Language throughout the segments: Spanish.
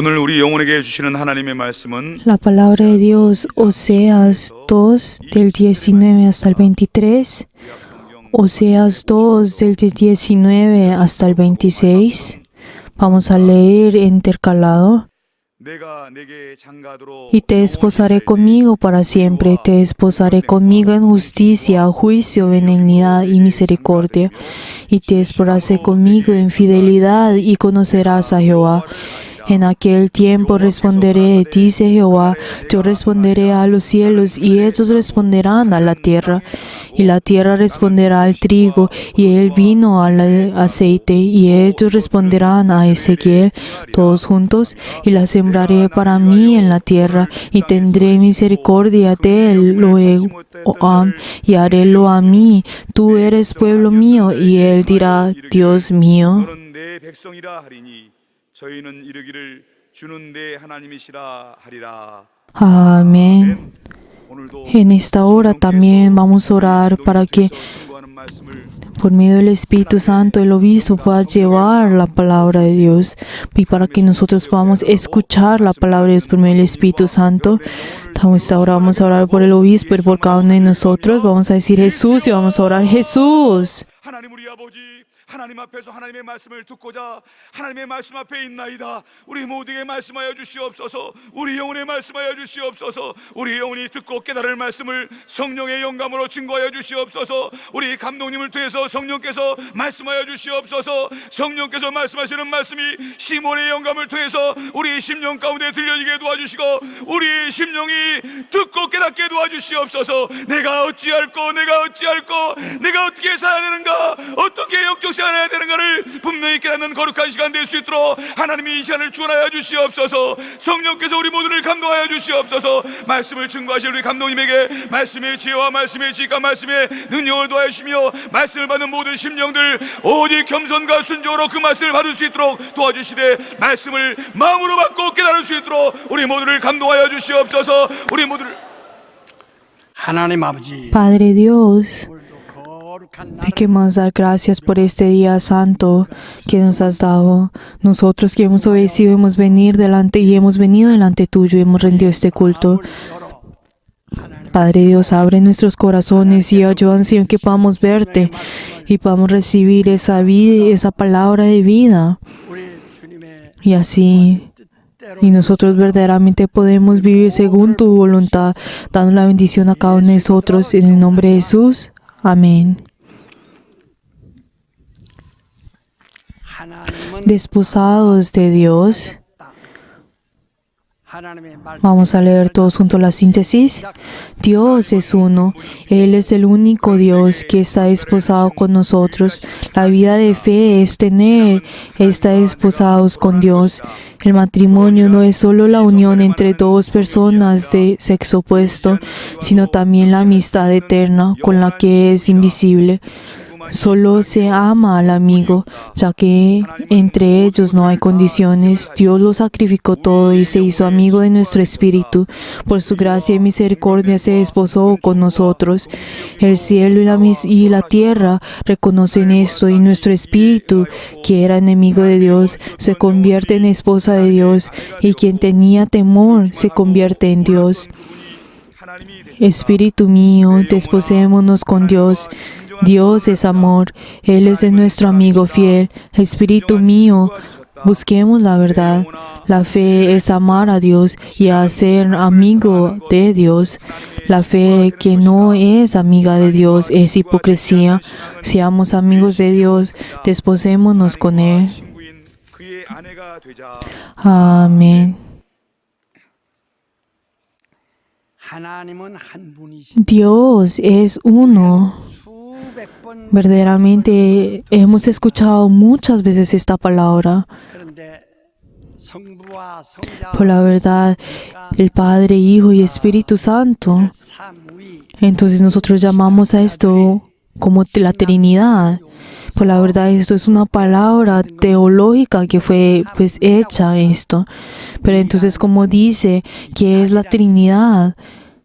오늘 우리 영혼에게 주시는 하나님의 말씀은 La palabra de Dios, Oseas 2, del 19 hasta el 23, Oseas 2, del 19 hasta el 26. Vamos a leer intercalado. Y te desposaré conmigo para siempre, te desposaré conmigo en justicia, juicio, benignidad y misericordia. Y te desposaré conmigo en fidelidad y conocerás a Jehová. En aquel tiempo responderé, dice Jehová, yo responderé a los cielos y ellos responderán a la tierra. Y la tierra responderá al trigo y el vino al aceite y ellos responderán a Ezequiel, todos juntos. Y la sembraré para mí en la tierra y tendré misericordia de él luego y harélo a mí. Tú eres pueblo mío y él dirá, Dios mío. Amén. En esta hora también vamos a orar para que por medio del Espíritu Santo el obispo pueda llevar la palabra de Dios y para que nosotros podamos escuchar la palabra de Dios por medio del Espíritu Santo. Ahora vamos a orar por el obispo y por cada uno de nosotros. Vamos a decir Jesús y vamos a orar Jesús. 하나님 앞에서 하나님의 말씀을 듣고자 하나님의 말씀 앞에 있나이다. 우리 모두에게 말씀하여 주시옵소서. 우리 영혼에 말씀하여 주시옵소서. 우리 영혼이 듣고 깨달을 말씀을 성령의 영감으로 증거하여 주시옵소서. 우리 감독님을 통해서 성령께서 말씀하여 주시옵소서. 성령께서 말씀하시는 말씀이 시몬의 영감을 통해서 우리 심령 가운데 들려지게 도와주시고 우리 심령이 듣고 깨닫게 도와주시옵소서. 내가 어찌할꼬 내가 어떻게 살아야 되는가, 어떻게 영적 해야 되는가를 분명히 깨닫는 거룩한 시간 될 수 있도록 하나님이 이 시간을 주관하여 주시옵소서. 성령께서 우리 모두를 감동하여 주시옵소서. 말씀을 증거하실 우리 감독님에게 말씀의 지혜와 말씀의 지식과 말씀의 능력을 도와주시며 말씀을 받는 모든 심령들 오직 겸손과 순종으로 그 말씀을 받을 수 있도록 도와주시되 말씀을 마음으로 받고 깨달을 수 있도록 우리 모두를 감동하여 주시옵소서. 우리 모두를 하나님 아버지, Padre Dios, te queremos dar gracias por este día santo que nos has dado. Nosotros que hemos obedecido hemos venido delante tuyo y hemos rendido este culto. Padre Dios, abre nuestros corazones y ayúdanos, Señor, que podamos verte y podamos recibir esa vida, esa palabra de vida. Y así, y nosotros verdaderamente podemos vivir según tu voluntad, dando la bendición a cada uno de nosotros. En el nombre de Jesús. Amén. Desposados de Dios. Vamos a leer todos juntos la síntesis. Dios es uno. Él es el único Dios que está desposado con nosotros. La vida de fe es estar desposados con Dios. El matrimonio no es solo la unión entre dos personas de sexo opuesto, sino también la amistad eterna con la que es invisible. Solo se ama al amigo, ya que entre ellos no hay condiciones. Dios lo sacrificó todo y se hizo amigo de nuestro espíritu. Por su gracia y misericordia se desposó con nosotros. El cielo y la tierra reconocen esto y nuestro espíritu, que era enemigo de Dios, se convierte en esposa de Dios y quien tenía temor se convierte en Dios. Espíritu mío, desposémonos con Dios. Dios es amor, Él es nuestro amigo fiel. Espíritu mío, busquemos la verdad. La fe es amar a Dios y a ser amigo de Dios. La fe que no es amiga de Dios es hipocresía. Seamos amigos de Dios, desposémonos con Él. Amén. Dios es uno. Verdaderamente hemos escuchado muchas veces esta palabra. Por la verdad, el Padre, Hijo y Espíritu Santo. Entonces nosotros llamamos a esto como la Trinidad. Por la verdad, esto es una palabra teológica que fue hecha esto. Pero entonces, como dice que es la Trinidad,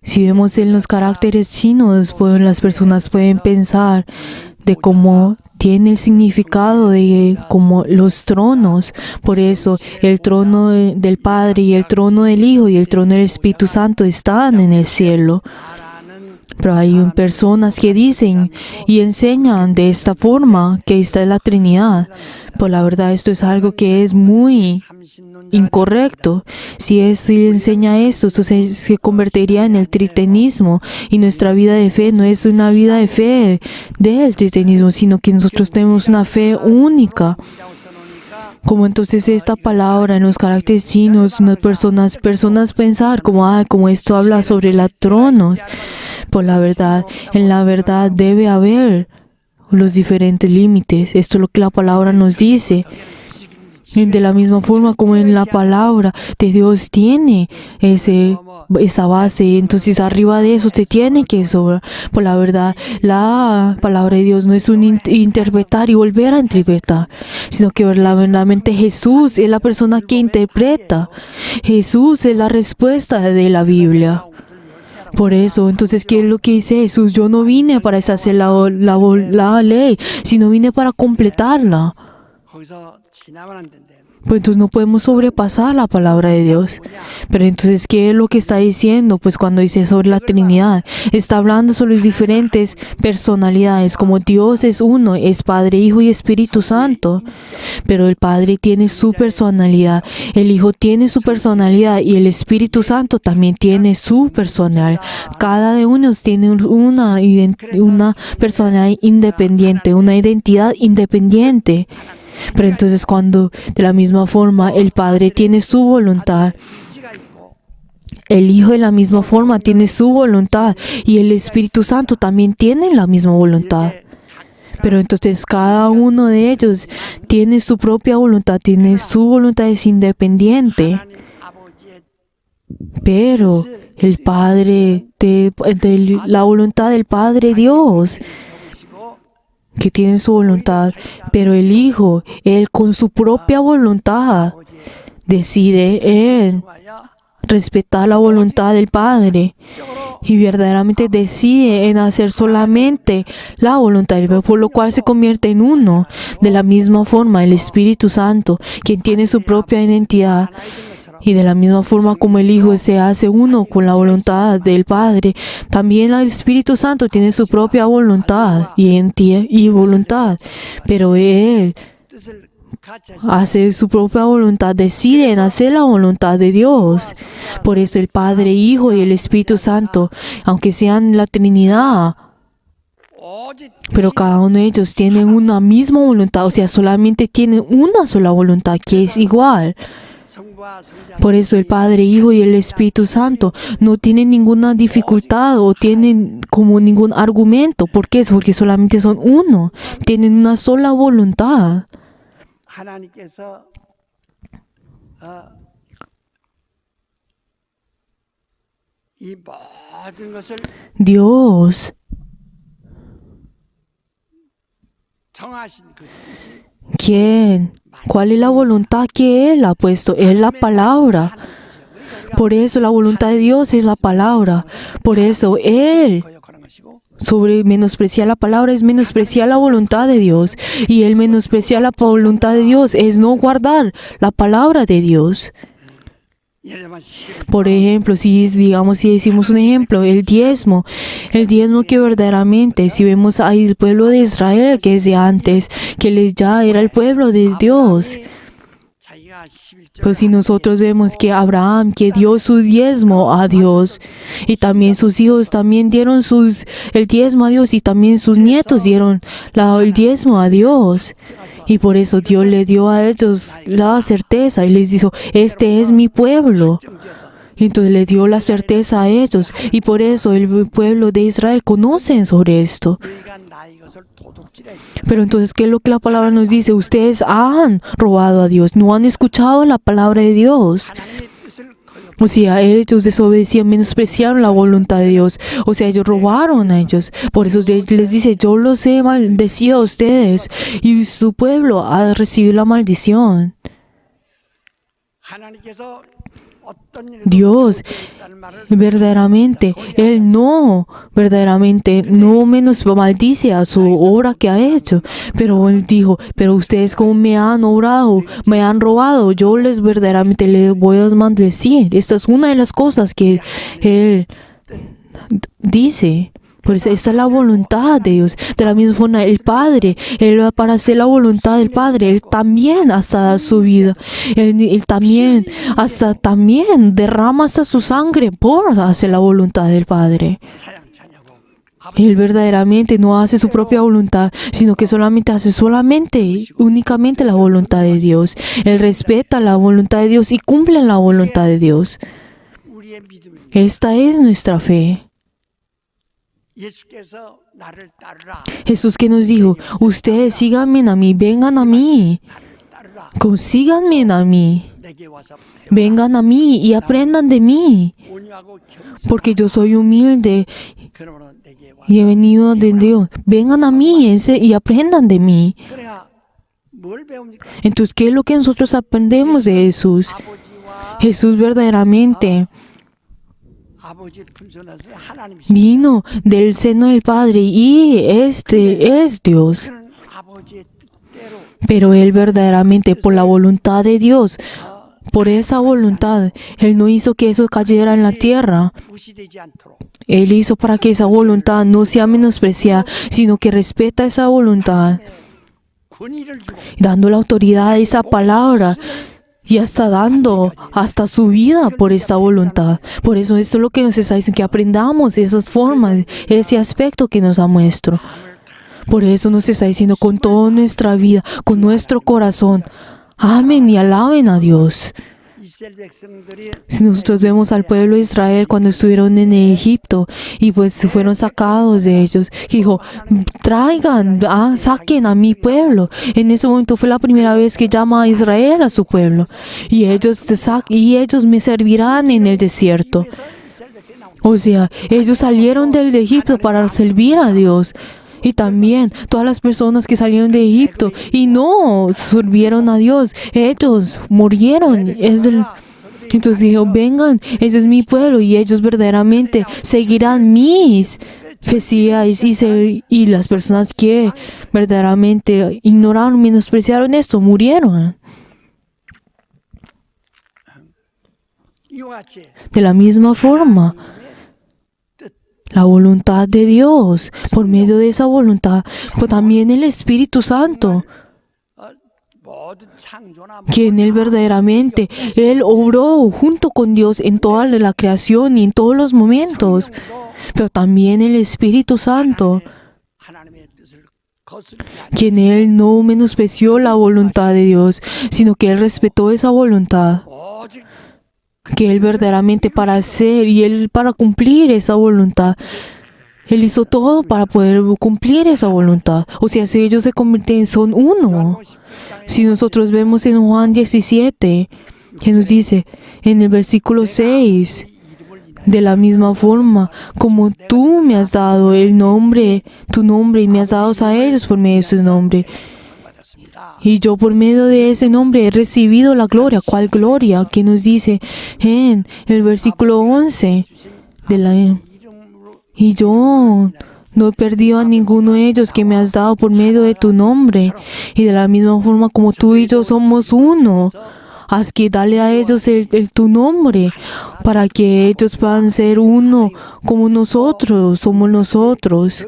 si vemos en los caracteres chinos, las personas pueden pensar de cómo tiene el significado de como los tronos. Por eso el trono del Padre y el trono del Hijo y el trono del Espíritu Santo están en el cielo. Pero hay personas que dicen y enseñan de esta forma que esta es la Trinidad. Pues la verdad esto es algo que es muy incorrecto. Si enseña esto, entonces se convertiría en el tritenismo, y nuestra vida de fe no es una vida de fe del tritenismo, sino que nosotros tenemos una fe única. Como entonces esta palabra en los caracteres chinos, unas personas pensar como esto habla sobre los tronos. Por la verdad, en la verdad debe haber los diferentes límites. Esto es lo que la palabra nos dice. De la misma forma como en la palabra de Dios tiene esa base, entonces arriba de eso se tiene que sobrar. Por la verdad, la palabra de Dios no es un interpretar y volver a interpretar, sino que verdaderamente Jesús es la persona que interpreta. Jesús es la respuesta de la Biblia. Por eso, entonces, ¿qué es lo que dice Jesús? Yo no vine para hacer la ley, sino vine para completarla. Pues entonces no podemos sobrepasar la palabra de Dios. Pero entonces, ¿qué es lo que está diciendo? Pues cuando dice sobre la Trinidad, está hablando sobre las diferentes personalidades, como Dios es uno, es Padre, Hijo y Espíritu Santo. Pero el Padre tiene su personalidad, el Hijo tiene su personalidad y el Espíritu Santo también tiene su personalidad. Cada de unos tiene una personalidad independiente, una identidad independiente. Pero entonces cuando de la misma forma el Padre tiene su voluntad, el Hijo de la misma forma tiene su voluntad y el Espíritu Santo también tiene la misma voluntad. Pero entonces cada uno de ellos tiene su propia voluntad, es independiente. Pero el Padre, la voluntad del Padre Dios, que tiene su voluntad, pero el Hijo, Él con su propia voluntad, decide en respetar la voluntad del Padre y verdaderamente decide en hacer solamente la voluntad del Padre, por lo cual se convierte en uno. De la misma forma, el Espíritu Santo, quien tiene su propia identidad, y de la misma forma como el Hijo se hace uno con la voluntad del Padre, también el Espíritu Santo tiene su propia voluntad y voluntad. Pero Él hace su propia voluntad, decide en hacer la voluntad de Dios. Por eso el Padre, Hijo y el Espíritu Santo, aunque sean la Trinidad, pero cada uno de ellos tienen una misma voluntad, o sea, solamente tienen una sola voluntad que es igual. Por eso el Padre, Hijo y el Espíritu Santo no tienen ninguna dificultad o tienen como ningún argumento. ¿Por qué? Porque solamente son uno, tienen una sola voluntad. Dios, ¿cuál es la voluntad que Él ha puesto? Es la palabra. Por eso la voluntad de Dios es la palabra. Por eso Él sobre menospreciar la palabra es menospreciar la voluntad de Dios. Y el menospreciar la voluntad de Dios es no guardar la palabra de Dios. Por ejemplo, si decimos un ejemplo, el diezmo que verdaderamente, si vemos ahí el pueblo de Israel que es de antes, que ya era el pueblo de Dios. Pues si nosotros vemos que Abraham, que dio su diezmo a Dios, y también sus hijos también dieron el diezmo a Dios, y también sus nietos dieron el diezmo a Dios. Y por eso Dios le dio a ellos la certeza y les dijo, este es mi pueblo. Y entonces le dio la certeza a ellos. Y por eso el pueblo de Israel conocen sobre esto. Pero entonces, ¿qué es lo que la palabra nos dice? Ustedes han robado a Dios, no han escuchado la palabra de Dios. O sea, ellos desobedecían, menospreciaron la voluntad de Dios. O sea, ellos robaron a ellos. Por eso les dice, yo los he maldecido a ustedes. Y su pueblo ha recibido la maldición. Dios verdaderamente no menos maldice a su obra que ha hecho, pero él dijo, pero ustedes como me han obrado, me han robado, yo les verdaderamente les voy a maldecir. Esta es una de las cosas que él dice. Pues esta es la voluntad de Dios. De la misma forma, el Padre, Él va para hacer la voluntad del Padre. Él también hasta da su vida. Él también derrama hasta su sangre por hacer la voluntad del Padre. Él verdaderamente no hace su propia voluntad, sino que hace únicamente la voluntad de Dios. Él respeta la voluntad de Dios y cumple la voluntad de Dios. Esta es nuestra fe. Jesús que nos dijo, ustedes síganme a mí, vengan a mí, síganme a mí, vengan a mí y aprendan de mí, porque yo soy humilde y he venido de Dios. Vengan a mí y aprendan de mí. Entonces, ¿qué es lo que nosotros aprendemos de Jesús? Jesús verdaderamente vino del seno del Padre y este es Dios. Pero Él verdaderamente, por la voluntad de Dios, por esa voluntad, Él no hizo que eso cayera en la tierra. Él hizo para que esa voluntad no sea menospreciada, sino que respeta esa voluntad, dando la autoridad a esa palabra. Y dando hasta su vida por esta voluntad. Por eso esto es lo que nos está diciendo, que aprendamos esas formas, ese aspecto que nos ha muestro. Por eso nos está diciendo con toda nuestra vida, con nuestro corazón, amen y alaben a Dios. Si nosotros vemos al pueblo de Israel cuando estuvieron en Egipto y pues se fueron sacados de ellos, dijo, saquen a mi pueblo. En ese momento fue la primera vez que llama a Israel a su pueblo y ellos me servirán en el desierto. O sea, ellos salieron del Egipto para servir a Dios. Y también todas las personas que salieron de Egipto y no sirvieron a Dios, ellos murieron. Entonces dijo, vengan, ese es mi pueblo y ellos verdaderamente seguirán mis profecías y las personas que verdaderamente ignoraron, menospreciaron esto, murieron. De la misma forma, la voluntad de Dios, por medio de esa voluntad, pero también el Espíritu Santo, quien Él verdaderamente, Él obró junto con Dios en toda la creación y en todos los momentos, pero también el Espíritu Santo, quien Él no menospreció la voluntad de Dios, sino que Él respetó esa voluntad, que Él verdaderamente para hacer y Él para cumplir esa voluntad, Él hizo todo para poder cumplir esa voluntad. O sea, si ellos se convierten, son uno. Si nosotros vemos en Juan 17, que nos dice en el versículo 6, de la misma forma como tú me has dado tu nombre, y me has dado a ellos por medio de su nombre. Y yo por medio de ese nombre he recibido la gloria. ¿Cuál gloria? Que nos dice en el versículo 11. Y yo no he perdido a ninguno de ellos que me has dado por medio de tu nombre. Y de la misma forma como tú y yo somos uno, haz que dale a ellos tu nombre, para que ellos puedan ser uno como nosotros somos nosotros.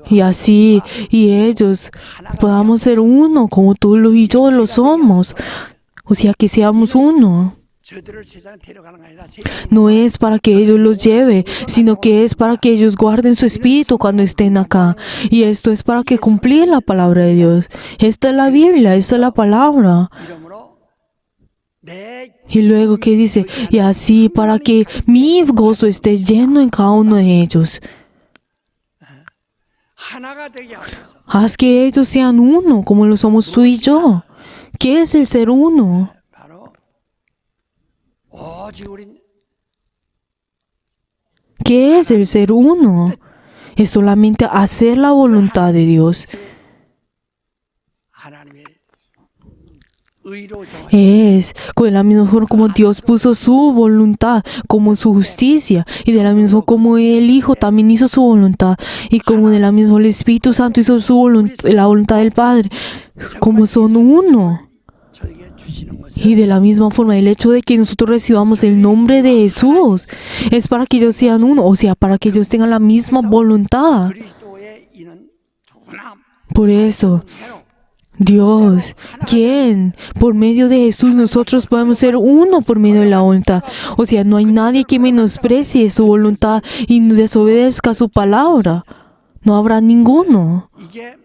Y así, y ellos podamos ser uno como tú y yo lo somos. O sea, que seamos uno. No es para que ellos los lleve, sino que es para que ellos guarden su espíritu cuando estén acá. Y esto es para que cumplir la palabra de Dios. Esta es la Biblia, esta es la palabra. Y luego que dice, y así para que mi gozo esté lleno en cada uno de ellos. Haz que ellos sean uno, como lo somos tú y yo. ¿Qué es el ser uno? ¿Qué es el ser uno? Es solamente hacer la voluntad de Dios. 의로 정하신 es de la misma forma como Dios puso su voluntad como su justicia, y de la misma forma como el Hijo también hizo su voluntad, y como de la misma el Espíritu Santo hizo la voluntad del Padre, como son uno. 저에게 주시는 것은 Y de la misma forma, el hecho de que nosotros recibamos el nombre de Jesús es para que ellos sean uno, o sea, para que ellos tengan la misma voluntad. 그리스도의 이는 두나 Por eso, Dios, quien por medio de Jesús nosotros podemos ser uno por medio de la voluntad. O sea, no hay nadie que menosprecie su voluntad y desobedezca su palabra. No habrá ninguno. 이게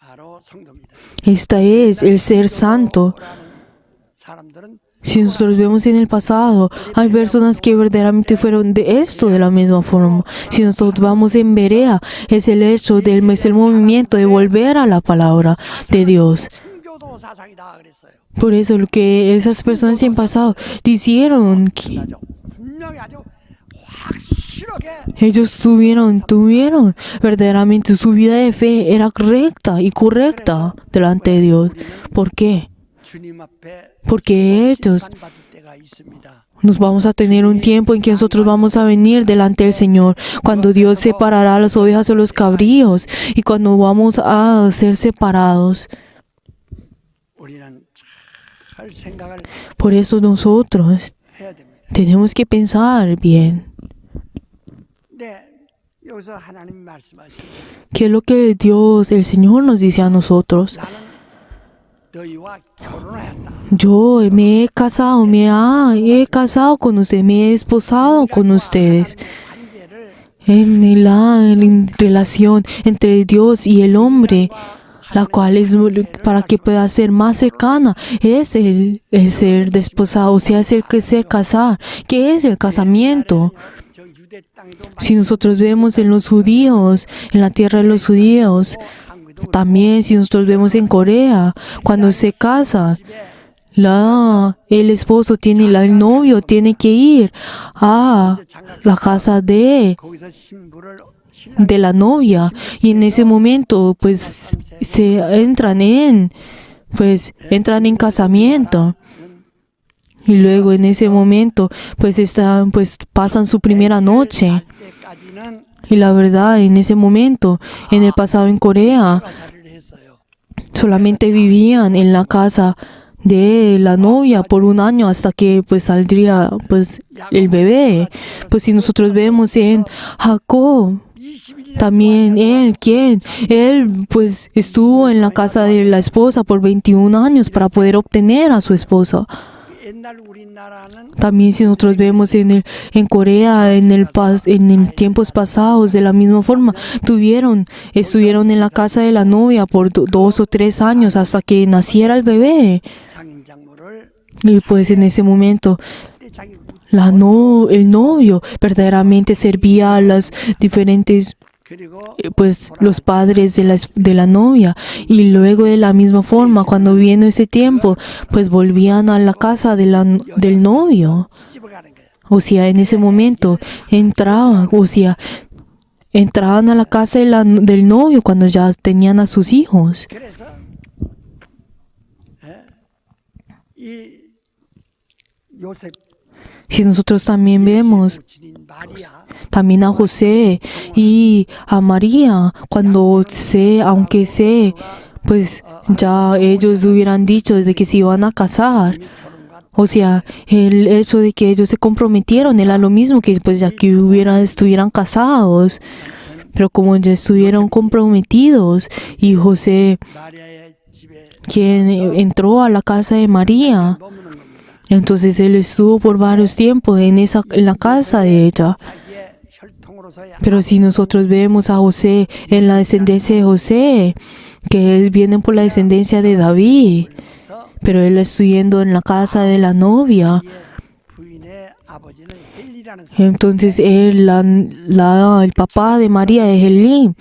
바로 성도입니다. Esta es el ser santo. 사람들은 Si nosotros vemos en el pasado, hay personas que verdaderamente fueron de esto de la misma forma. Si nosotros vamos en Berea, es el hecho es el movimiento de volver a la palabra de Dios. 청교도 사상이다 그랬어요. Por eso lo que esas personas en pasado dijeron que 분명히 아주 확실하게 ellos tuvieron verdaderamente su vida de fe era recta y correcta delante de Dios. ¿Por qué? 주님 앞에 Porque ellos 받을 때가 있습니다. nos vamos a tener un tiempo en que nosotros vamos a venir delante del Señor, cuando Dios separará a las ovejas de los cabríos y cuando vamos a ser separados. 우리는 잘 생각을 Por eso nosotros 해야 됩니다. tenemos que pensar bien. 네, 여기서 하나님 말씀하시는 ¿Qué es lo que Dios, el Señor, nos dice a nosotros? 나는 너희와 결혼하였다. Yo me he casado, he casado con ustedes, me he esposado con ustedes. En la relación entre Dios y el hombre, la cual es para que pueda ser más cercana, es el ser desposado, o sea, es el que ser casar. ¿Qué es el casamiento? 저 유대 땅에도 Si nosotros vemos en los judíos, en la tierra de los judíos, también si nosotros vemos en Corea, cuando se casan, el esposo el novio tiene que ir a la casa de 거기서 신부를 la novia, y en ese momento pues entran en casamiento, y luego en ese momento pues pasan su primera noche. 때까지는 Y la verdad, en ese momento, en el pasado en Corea, 가사를 했어요. solamente vivían en la casa de la novia por un año hasta que pues saldría pues el bebé. Pues si nosotros vemos en Jacob, 21년 también él pues estuvo en la casa de la esposa por 21 años para poder obtener a su esposa. 옛날 우리나라는 También si nosotros vemos en Corea, en tiempos pasados, de la misma forma, estuvieron en la casa de la novia por 2 o 3 años hasta que naciera el bebé. 장인장모를 Y pues en ese momento, 자기 el novio verdaderamente servía a las diferentes 그리고 pues los padres de la novia, y luego de la misma forma cuando vino ese tiempo pues volvían a la casa del novio, 시집을 가는 거예요. o sea, en ese momento entraban a la casa del novio cuando ya tenían a sus hijos. 그래서 이 요셉 Si nosotros también vemos 부친인 마리아 también a José y a María, aunque pues ya ellos hubieran dicho de que se iban a casar. 결혼과 O sea, el hecho de que ellos se comprometieron era lo mismo que pues ya que estuvieran casados. Pero como ya estuvieron comprometidos y José, 마리아의 집에 quien entró a la casa de María, 머무는 겁니다. entonces él estuvo por varios tiempos en la casa de ella. 자기의 혈통으로서의 Pero si nosotros vemos a José en la descendencia de José, que vienen por la descendencia de David, pero él estuviendo en la casa de la novia, 부인의 아버지는 헬리라는 사람. entonces el papá de María es Elim.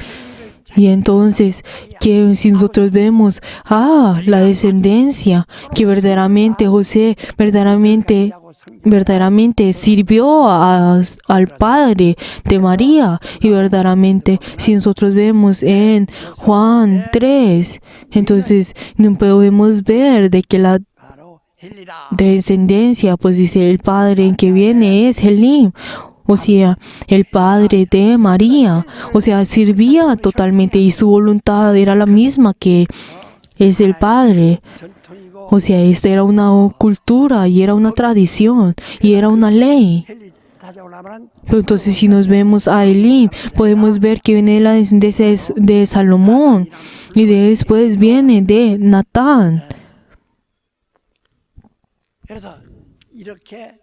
Y entonces, que si nosotros vemos, la descendencia, que verdaderamente José verdaderamente sirvió al padre de María, y verdaderamente si nosotros vemos en Juan 3, entonces no podemos ver de que la 바로 헬리라. descendencia, pues dice el padre en que viene es Elim, o sea, el padre de María, o sea, servía totalmente y su voluntad era la misma que es el padre. 전통이고 O sea, esta era una cultura y era una tradición y era una ley. 헬리 다자오라면 Pero entonces si nos vemos a Elim, podemos ver que viene de la descendencia de Salomón y después viene de Natán. 그래서 이렇게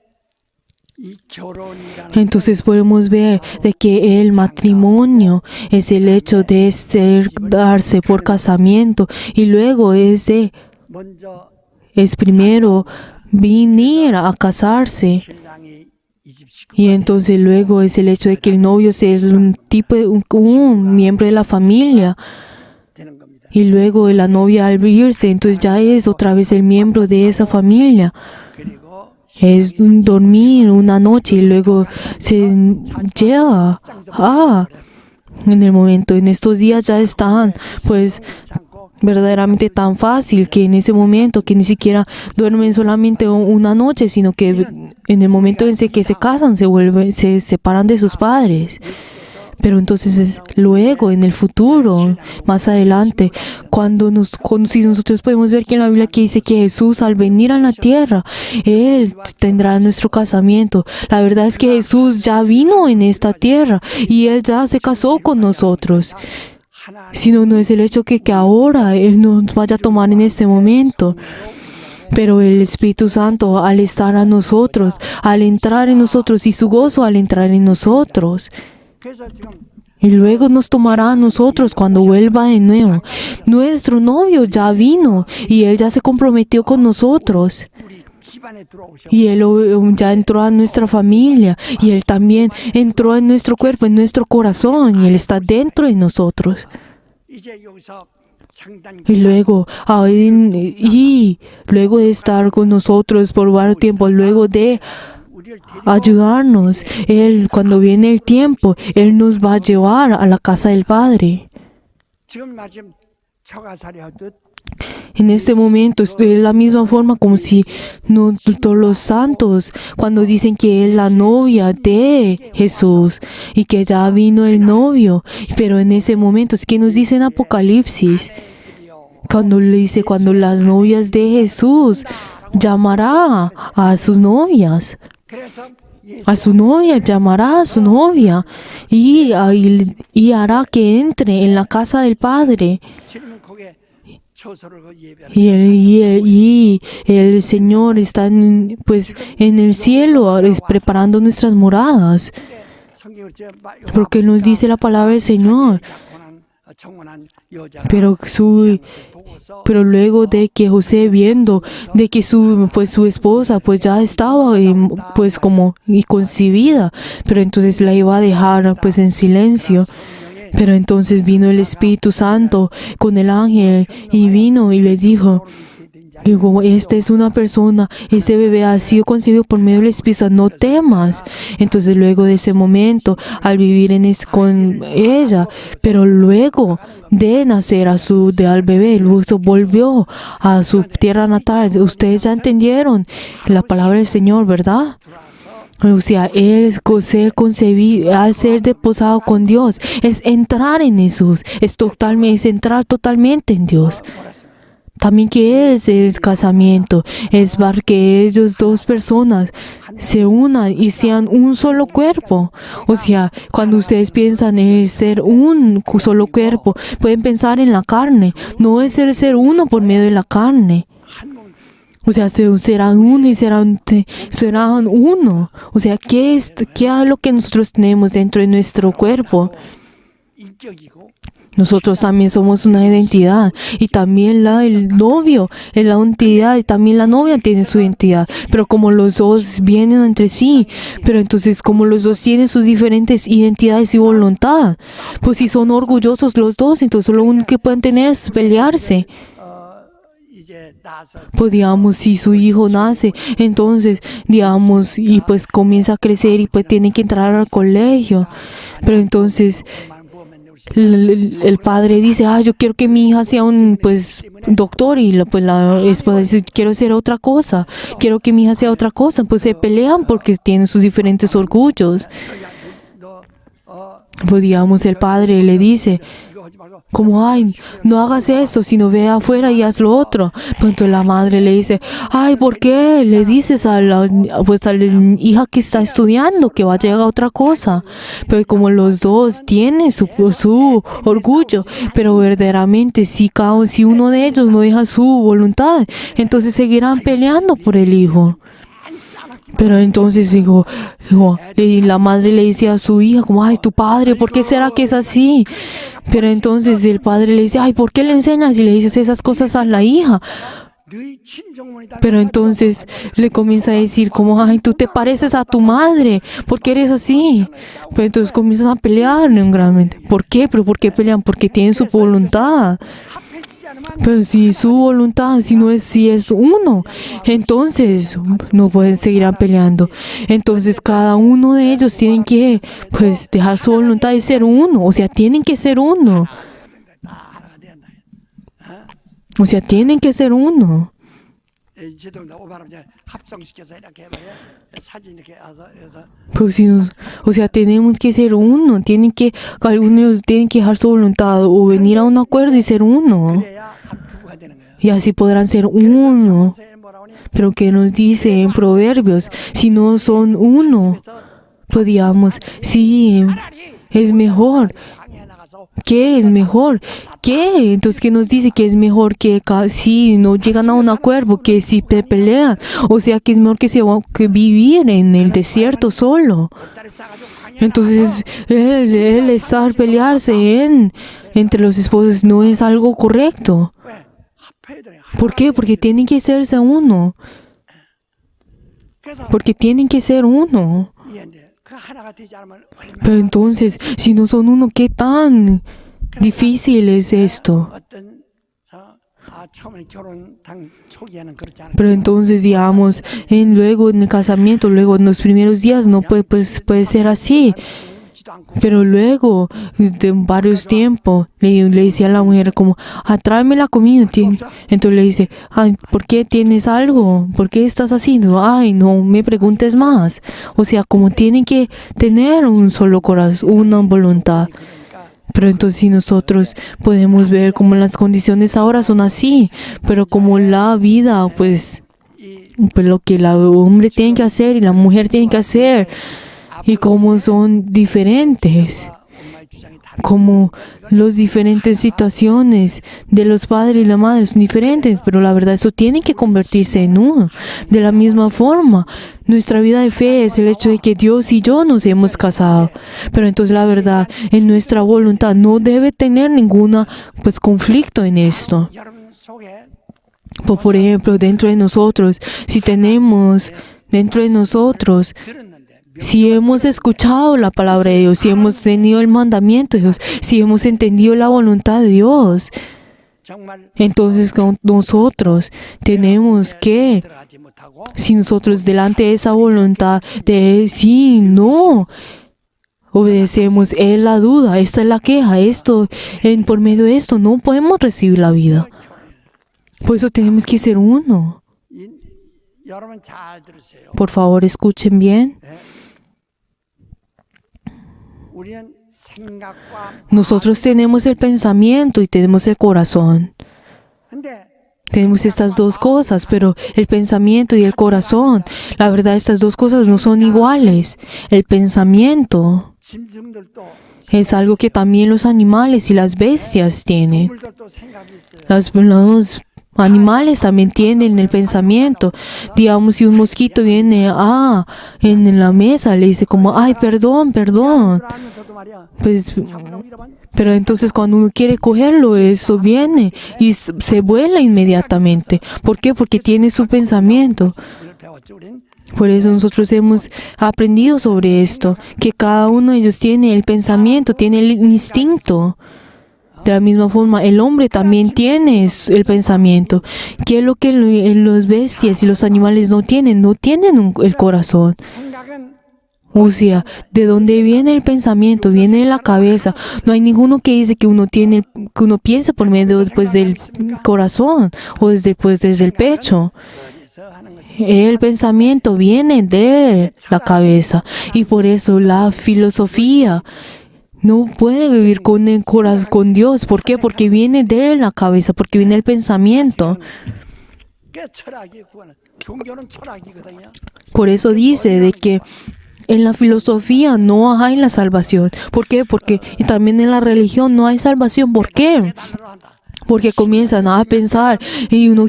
이 결혼이라는 Entonces podemos ver de que el matrimonio es el hecho de darse por casamiento y luego 먼저 es primero venir a casarse. 신랑이 이집 식구 Y entonces luego es el hecho de que el novio sea un miembro de la familia. 되는 겁니다. Y luego la novia al irse, entonces ya es otra vez el miembro de esa familia. 그리고 Es dormir una noche y luego se lleva. En el momento, en estos días ya están, pues 참고 verdaderamente tan fácil que en ese momento que ni siquiera duermen solamente una noche, sino que en el momento en que se casan se separan de sus padres. Pero entonces luego en el futuro, más adelante, si nosotros podemos ver que en la Biblia que dice que Jesús al venir a la tierra, Él tendrá nuestro casamiento. La verdad es que Jesús ya vino en esta tierra y Él ya se casó con nosotros. Sino no es el hecho que ahora Él nos vaya a tomar en este momento. Pero el Espíritu Santo al estar a nosotros, al entrar en nosotros y su gozo al entrar en nosotros. 그래서 지금 Y luego nos tomará a nosotros cuando vuelva de nuevo. Nuestro novio ya vino y Él ya se comprometió con nosotros. 우리 집안에 들어오셔 Y Él ya entró a nuestra familia y Él también entró en nuestro cuerpo, en nuestro corazón y Él está dentro de nosotros. 이제 여기서 상당 Y luego de estar con nosotros por varios tiempos, luego de 우리를 데리고 ayudarnos, Él cuando viene el tiempo, Él nos va a llevar a la casa del Padre. 지금 마침 처가살이 하듯 En este momento es de la misma forma como si todos los santos cuando dicen que es la novia de Jesús y que ya vino el novio, pero en ese momento es que nos dice en Apocalipsis cuando le dice cuando las novias de Jesús llamará a sus novias. 그래서 A su novia, llamará a su novia y hará que entre en la casa del Padre. 지금은 거기에 처소를 예배하는 Y el Señor está en el cielo preparando nuestras moradas. 성경을 Porque nos dice la palabra del Señor. 청혼한 여자가 Pero luego de que José viendo de que su esposa ya estaba como y concebida, pero entonces la iba a dejar en silencio. Pero entonces vino el Espíritu Santo con el ángel y vino y le dijo, esta es una persona, ese bebé ha sido concebido por medio del Espíritu Santo, no temas. Entonces luego de ese momento, al vivir con ella, pero luego de nacer al bebé, luego volvió a su tierra natal. Ustedes ya entendieron la palabra del Señor, ¿verdad? O sea, al ser desposado con Dios, es entrar en Jesús, es entrar totalmente en Dios. También que es el casamiento, es para que ellos dos personas se unan y sean un solo cuerpo. O sea, cuando ustedes piensan en ser un solo cuerpo, pueden pensar en la carne, no es el ser uno por medio de la carne. O sea, serán uno y serán uno. O sea, ¿qué es lo que nosotros tenemos dentro de nuestro cuerpo? 인격이고 Nosotros también somos una identidad y también el novio es la identidad y también la novia tiene su identidad. Pero como los dos vienen entre sí, pero entonces como los dos tienen sus diferentes identidades y voluntad, pues si son orgullosos los dos, entonces lo único que pueden tener es pelearse. 이제 나서 Pues digamos, si su hijo nace, entonces, digamos, y pues comienza a crecer y pues tiene que entrar al colegio. Pero entonces 만 보면 우리 el padre dice, yo quiero que mi hija sea un pues doctor y pues la esposa dice, quiero ser otra cosa, quiero que mi hija sea otra cosa. Pues se pelean porque tienen sus diferentes orgullos. Pues digamos, el padre le dice, 이거 하지 말고 como, no hagas eso, sino ve afuera y haz lo otro. Pues entonces la madre le dice, ¿por qué le dices a la hija que está estudiando que va a llegar a otra cosa? Pero como los dos tienen su orgullo, pero verdaderamente si uno de ellos no deja su voluntad, entonces seguirán peleando por el hijo. Pero entonces la madre le dice a su hija, como, tu padre, ¿por qué será que es así? Pero entonces el padre le dice, ¿por qué le enseñas y le dices esas cosas a la hija? 너희 친정원이다. Pero entonces le comienza a decir, como, tú te pareces a tu madre, ¿por qué eres así? Pero entonces comienzan a pelear grandemente. ¿Por qué? ¿Pero por qué pelean? Porque tienen su voluntad. 합해지지 않으면 Pero si su voluntad, si es uno, entonces no pueden seguir peleando. Entonces cada uno de ellos tienen que pues dejar su voluntad de ser uno. O sea, tienen que ser uno. 하나가 된다. O sea, tienen que ser uno. 제동도 오바람 이제 합성시켜서 이렇게 말이야. 사진 이렇게 해서 Pues o sea, tenemos que ser uno. Algunos tienen que dejar su voluntad o venir a un acuerdo y ser uno. 그래야 부부가 되는 거예요. Y así podrán ser uno. 선생님 뭐라고 하니? Pero que nos dice en Proverbios, si no son uno, pues digamos, sí, es mejor. 광야에 나가서 ¿Qué es mejor? ¿Qué? Entonces, ¿qué nos dice que es mejor que si no llegan a un acuerdo, que si pelean? O sea, que es mejor que vivir en el desierto solo. 딸이 싸가지고 광야에 Entonces, el estar pelearse entre los esposos no es algo correcto. 나가서 왜 합해야 되냐? ¿Por qué? Porque tienen que serse uno. 그래서 Porque tienen que ser uno. 이제 그 하나가 되지 않으면 얼마나 Pero entonces, si no son uno, ¿qué tan difícil es esto? 어떤 처음에 결혼 당 초기에는 그렇지 않아요. Pero entonces, digamos, luego en el casamiento, luego en los primeros días no puede ser así. 웃지도 않고 Pero luego, de varios tiempos, le decía a la mujer como, tráeme la comida. Entonces le dice, ¿por qué tienes algo? ¿Por qué estás haciendo? No me preguntes más. O sea, como tienen que tener un solo corazón, una voluntad. Pero entonces si nosotros podemos ver como las condiciones ahora son así, pero como la vida, pues lo que el hombre tiene que hacer y la mujer tiene que hacer, y como son diferentes, 엄마의 주장이 다 como las diferentes situaciones de los padres y la madre son diferentes, pero la verdad eso tiene que convertirse en uno. De la misma forma, nuestra vida de fe es el hecho de que Dios y yo nos hemos casado. Pero entonces la verdad, en nuestra voluntad no debe tener ninguna pues conflicto en esto. 여러분 속에 Por ejemplo, dentro de nosotros, si tenemos dentro de nosotros, 들었는데 si hemos escuchado la palabra de Dios, si hemos tenido el mandamiento de Dios, si hemos entendido la voluntad de Dios, 정말 entonces nosotros tenemos que, 들어가지 못하고 si nosotros delante de esa voluntad de sí, no, obedecemos, es la duda, esta es la queja, por medio de esto no podemos recibir la vida. Por eso tenemos que ser uno. 여러분 잘 들으세요. Por favor, escuchen bien. 우리는 생각과 Nosotros tenemos el pensamiento y tenemos el corazón. 근데 Tenemos estas dos cosas, pero el pensamiento y el corazón, la verdad, estas dos cosas no son iguales. El pensamiento 짐승들도 es algo que también los animales y las bestias tienen. 동물들도 생각이 있어요. Los animales también tienen el pensamiento. Digamos, si un mosquito viene en la mesa, le dice como, ay, perdón. 하면서도 말이야. Pues, 참으라고 이러면 pero entonces cuando uno quiere cogerlo, eso viene y se vuela inmediatamente. ¿Por qué? Porque tiene su pensamiento. 이를 배웠지 우린. Por eso nosotros hemos aprendido sobre esto, que cada uno de ellos tiene el pensamiento, tiene el instinto. De la misma forma, el hombre también tiene el pensamiento. ¿Qué es lo que los bestias y los animales no tienen? No tienen el corazón. 생각은 O sea, ¿de dónde viene el pensamiento? Viene de la cabeza. No hay ninguno que dice que uno piensa por medio después del corazón o desde el pecho. 어디서 하는 것이 El pensamiento viene de la cabeza y por eso la filosofía no puede vivir con el corazón, con Dios. ¿Por qué? Porque viene de la cabeza, porque viene el pensamiento. 그 철학이 구하는 종교는 철학이거든요. Por eso dice de que en la filosofía no hay la salvación. ¿Por qué? Porque y también en la religión no hay salvación. ¿Por qué? 단어로 한다. Porque comienzan a pensar y uno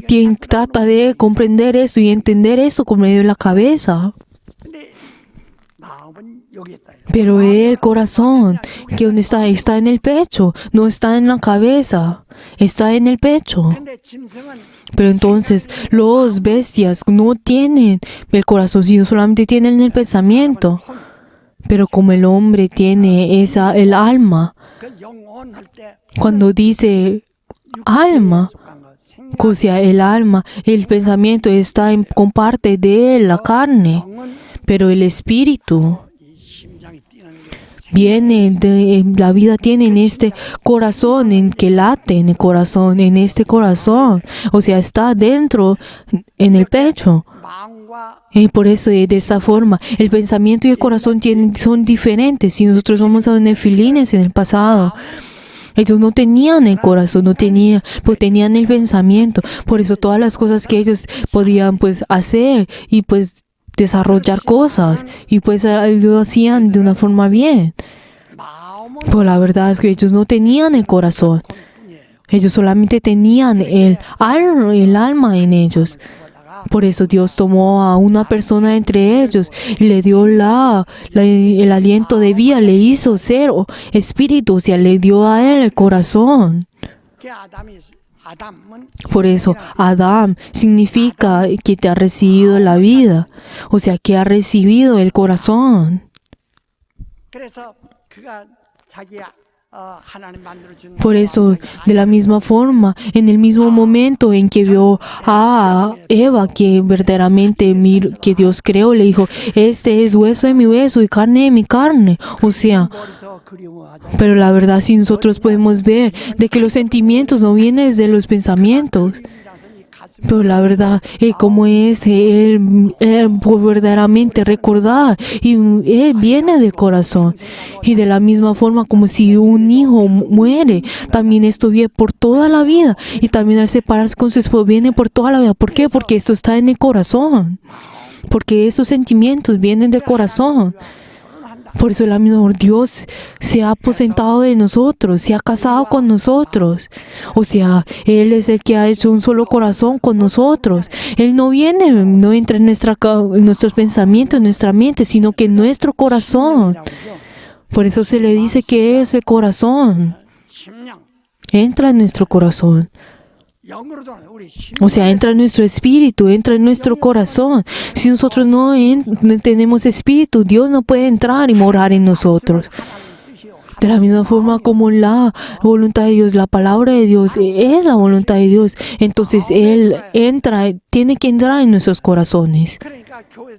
trata de comprender esto y entender eso con medio de la cabeza. 근데 마음은 여기 있다. Pero el corazón, que donde está en el pecho, no está en la cabeza, está en el pecho. 근데 짐승은 Pero entonces los bestias no tienen el corazón, sino solamente tienen el pensamiento. Pero como el hombre tiene el alma, 그 영혼할 때 cuando dice alma, 속한 거, 생각, o sea, el alma, el pensamiento está con parte de la carne, 영은 pero el espíritu 이 심장이 뛰는 게 viene de la vida, tiene en este corazón, en que late en el corazón, en este corazón, o sea, está dentro en el pecho. 마음과 Y por eso de esta forma el pensamiento y el corazón son diferentes. Si nosotros vamos a los nefilines en el pasado, ellos no tenían el corazón, pues tenían el pensamiento. Por eso todas las cosas que ellos podían pues hacer y pues desarrollar cosas y pues lo hacían de una forma bien. 마음은 Pero la verdad es que ellos no tenían el corazón. Ellos solamente tenían el alma en ellos. Por eso Dios tomó a una persona entre ellos y le dio el aliento de vida, le hizo ser espíritu, o sea, le dio a él el corazón. 그 아담은 Por eso, Adam significa que te ha recibido la vida, o sea, que ha recibido el corazón. 그래서 그가 자기 하나님 만들어준 Por eso, de la misma forma, en el mismo momento en que vio a Eva, que verdaderamente que Dios creó, le dijo, este es hueso de mi hueso y carne de mi carne. O sea, 머리서 그리워하자. pero la verdad, si nosotros podemos ver de que los sentimientos no vienen desde los pensamientos, pero la verdad, como es él por verdaderamente recordar, y él viene del corazón. Y de la misma forma como si un hijo muere, también esto viene por toda la vida. Y también al separarse con su esposo viene por toda la vida. ¿Por qué? Porque esto está en el corazón. Porque esos sentimientos vienen del corazón. Por eso la misma Dios se ha aposentado de nosotros, se ha casado con nosotros. O sea, Él es el que ha hecho un solo corazón con nosotros. Él no entra en nuestros pensamientos, en nuestra mente, sino que en nuestro corazón. Por eso se le dice que es el corazón. 심령, Entra en nuestro corazón. 영으로도 우리 O sea, entra en nuestro espíritu, entra en nuestro corazón. Si nosotros no tenemos espíritu, Dios no puede entrar y morar en nosotros. De la misma forma como la voluntad de Dios, la palabra de Dios es la voluntad de Dios. Entonces Él tiene que entrar en nuestros corazones. 그러니까 교회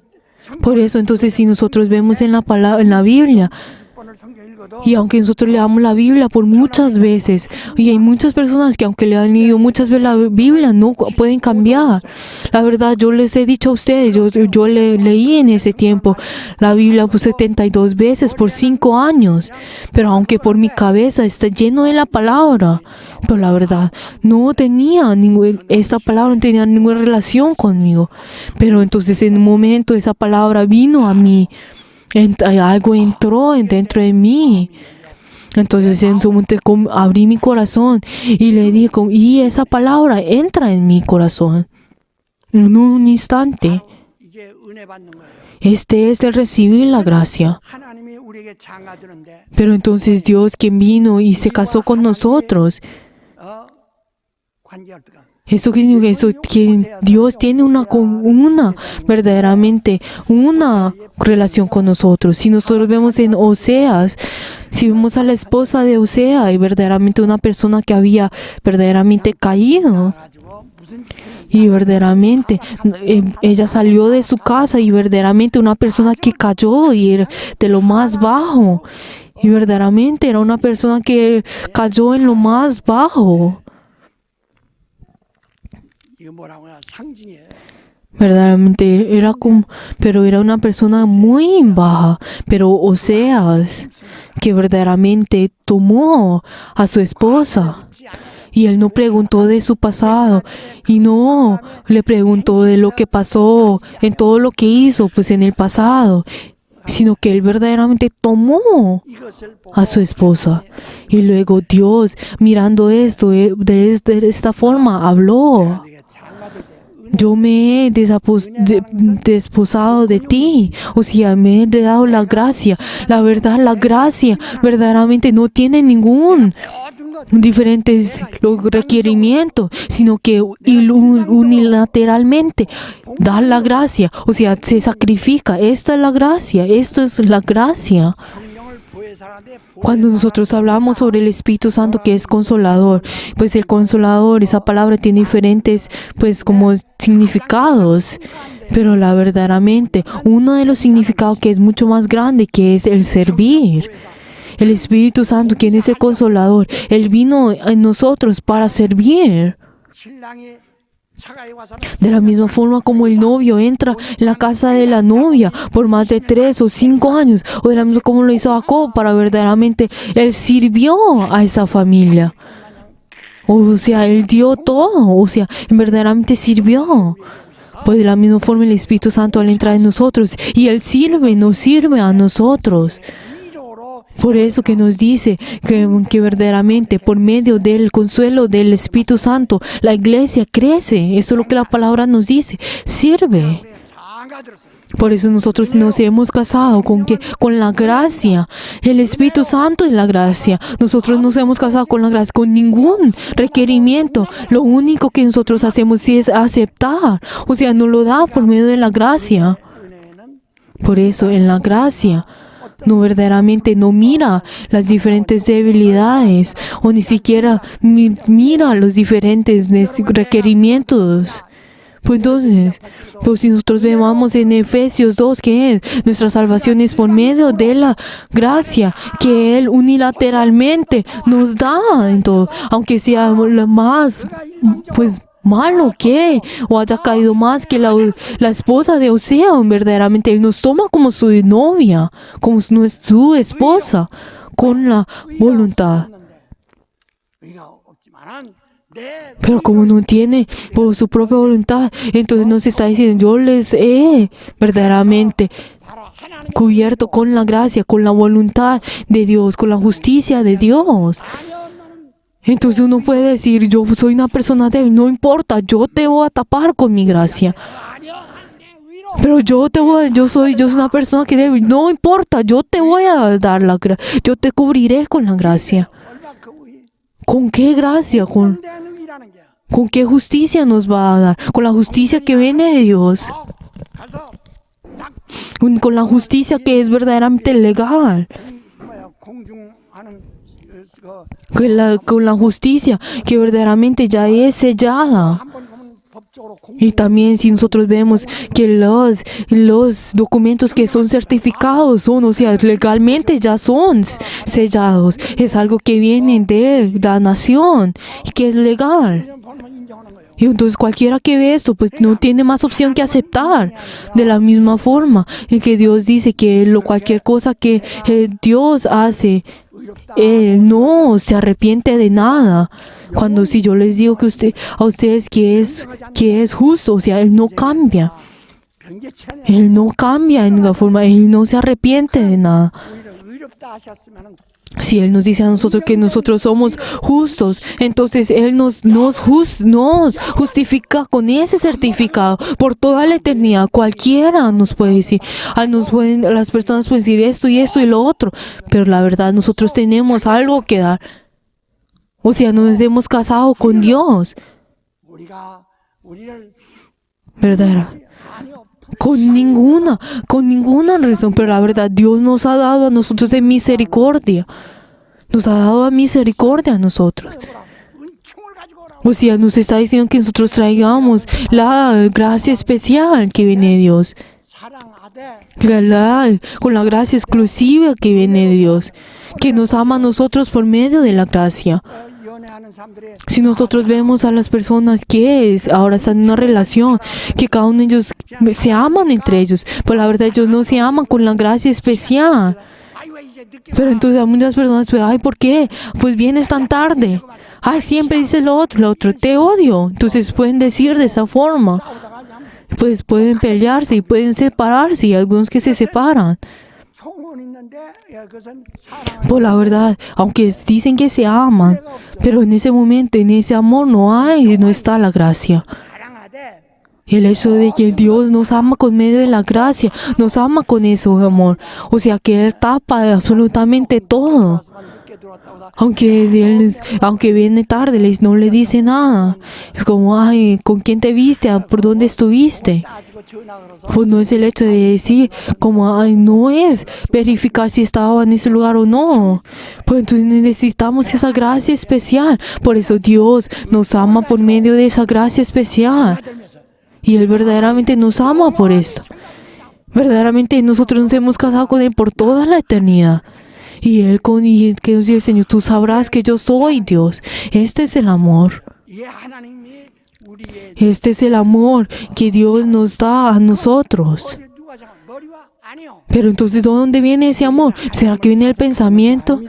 Por eso, entonces, si nosotros vemos en la Biblia, 번을 성경 읽어도 y aunque nosotros leamos la Biblia por muchas veces, y hay muchas personas que aunque le han leído muchas veces la Biblia no pueden cambiar. La verdad, yo les he dicho a ustedes, yo leí en ese tiempo la Biblia por 72 veces por 5 años, pero aunque por mi cabeza está lleno de la palabra, pero la verdad, esta palabra no tenía ninguna relación conmigo. Pero entonces en un momento esa palabra vino a mí. Algo entró dentro de mí. Entonces en su momento abrí mi corazón y le dije, y esa palabra entra en mi corazón. En un instante, 이게 은혜 받는 거예요. este es el recibir la gracia. 하나님이 우리에게 장가드는데 Pero entonces Dios, quien vino y se casó con nosotros, 관계할까? eso significa eso, que Dios tiene verdaderamente una relación con nosotros. Si nosotros vemos en Oseas, si vemos a la esposa de Oseas y verdaderamente una persona que había verdaderamente caído, 가지고 무슨 짓을 y verdaderamente ella salió de su casa y verdaderamente una persona que cayó y era de lo más bajo, y verdaderamente era una persona que cayó en lo más bajo. 이거 뭐라고 해야 상징이에요. Verdaderamente era pero era una persona muy baja. Pero Oseas, que verdaderamente tomó a su esposa, y él no preguntó de su pasado, y no le preguntó de lo que pasó, en todo lo que hizo, pues en el pasado, sino que él verdaderamente tomó 이것을 보고 a su esposa. Y luego Dios, mirando esto, de esta forma, habló. 내게 장가들 때 Yo me he desposado de ti. O sea, me he dado la gracia. La verdad, la gracia verdaderamente no tiene ningún 모든 것 diferentes requerimientos, sino que unilateralmente da la gracia. O sea, se sacrifica. Esta es la gracia. Esto es la gracia. 성령을 보혜사라는데 Cuando nosotros hablamos sobre el Espíritu Santo, que es consolador, pues el consolador, esa palabra tiene diferentes, pues como significados, pero la verdaderamente, uno de los significados que es mucho más grande, que es el servir. El Espíritu Santo, quien es el consolador, Él vino en nosotros para servir. 신랑이 차가에 와서는 De la misma forma como el novio entra en la casa de la novia por más de 3 o 5 años, o de la misma como lo hizo Jacob, para verdaderamente él sirvió a esa familia. O sea, él dio todo, o sea, verdaderamente sirvió. Pues de la misma forma el Espíritu Santo al entrar en nosotros, y él nos sirve a nosotros. 위로로 Por eso que nos dice que verdaderamente por medio del consuelo del Espíritu Santo la iglesia crece. Esto es lo que la palabra nos dice. Sirve. 장가들었어요. Por eso nosotros nos hemos casado con la gracia, el Espíritu Santo y la gracia. Nosotros nos hemos casado con la gracia, con ningún requerimiento. Lo único que nosotros hacemos es aceptar. O sea, nos lo da por medio de la gracia. 은혜는 Por eso en la gracia no verdaderamente no mira las diferentes debilidades o ni siquiera mira los diferentes requerimientos. Pues entonces, pues si nosotros vemos en Efesios 2 que es nuestra salvación es por medio de la gracia que Él unilateralmente nos da en todo, aunque sea lo más pues malo que o haya caído más que la esposa de Osea, verdaderamente Él nos toma como su novia, como su esposa, con la voluntad. 의가 없지만은 내 Pero como no tiene por su propia voluntad, entonces nos está diciendo, yo les he verdaderamente 바로 하나님 cubierto con la gracia, con la voluntad de Dios, con la justicia de Dios. 아니요 나는 Entonces uno puede decir, yo soy una persona débil, no importa, yo te voy a tapar con mi gracia. 아니요 내 위로 Pero yo soy una persona que débil, no importa, yo te voy a dar la gracia, yo te cubriré con la gracia. 얼마큼 의 ¿Con qué gracia? 대한 의라는 게 ¿Con qué justicia nos va a dar? Con la justicia que viene de Dios. 가서 딱 Con la justicia que es verdaderamente legal. 뭐야 공중하는 Con la justicia que verdaderamente ya es sellada. 한 번 보면 법적으로 Y también si nosotros vemos que los documentos que son certificados son, o sea, legalmente ya son sellados. Es algo que viene de la nación y que es legal. 보면 인정하는 거예요. Y entonces cualquiera que ve esto, pues no tiene más opción que aceptar. De la misma forma en que Dios dice que cualquier cosa que Dios hace, no se arrepiente de nada. Cuando si yo les digo que a ustedes que es justo, o sea, Él no cambia. 변개치 않아요. Él no cambia en la forma, Él no se arrepiente de nada. 오히려 의롭다 하셨으면은 Si Él nos dice a nosotros que nosotros somos justos, entonces Él nos justifica con ese certificado por toda la eternidad. Cualquiera nos puede decir, las personas pueden decir esto y esto y lo otro, pero la verdad nosotros tenemos algo que dar. O sea, nos hemos casado con Dios, 우리가 우리를 ¿verdad? 아니요 Con ninguna razón, pero la verdad, Dios nos ha dado a nosotros de misericordia. Nos ha dado a misericordia a nosotros. 은총을 가지고 오라. O sea, nos está diciendo que nosotros traigamos la gracia especial que viene de Dios. 사랑하되 Con la gracia exclusiva que viene de Dios. Que nos ama a nosotros por medio de la gracia. 연애하는 사람들의 Si nosotros vemos a las personas que ahora están en una relación, que cada uno de ellos se aman entre ellos, pero la verdad ellos no se aman con la gracia especial. 아이 왜 이제 늦게 Pero entonces a muchas personas, pues, ay, ¿por qué? Pues vienes tan tarde. Ay, siempre dices lo otro, te odio. Entonces pueden decir de esa forma. 싸우다가 그냥 Pues pueden pelearse y pueden separarse, y algunos que se separan. 소문 있는데 그것은 사랑 Pues la verdad, aunque dicen que se aman, pero en ese momento, en ese amor no está la gracia. 사랑하되 El hecho de que Dios nos ama con medio de la gracia, nos ama con ese amor. O sea que Él tapa absolutamente todo. 들어왔으면 늦게 들어왔다고 Aunque viene tarde, no le dice nada. Es como, ay, ¿con quién te viste? ¿Por dónde estuviste? 따지고 전화 걸어서 Pues no es el hecho de decir, como, ay, no es verificar si estaba en ese lugar o no. Pues entonces necesitamos esa gracia especial. Por eso Dios nos ama por medio de esa gracia especial. 들면서 Y Él verdaderamente nos ama por esto. Verdaderamente nosotros nos hemos casado con Él por toda la eternidad. Y que nos dice el Señor, tú sabrás que yo soy Dios. Este es el amor. 이 하나님이 우리의 Este es el amor que Dios nos da a nosotros. 어디 누가 잠깐 머리와 아니요. Pero entonces, ¿de dónde viene ese amor? ¿Será que viene el pensamiento?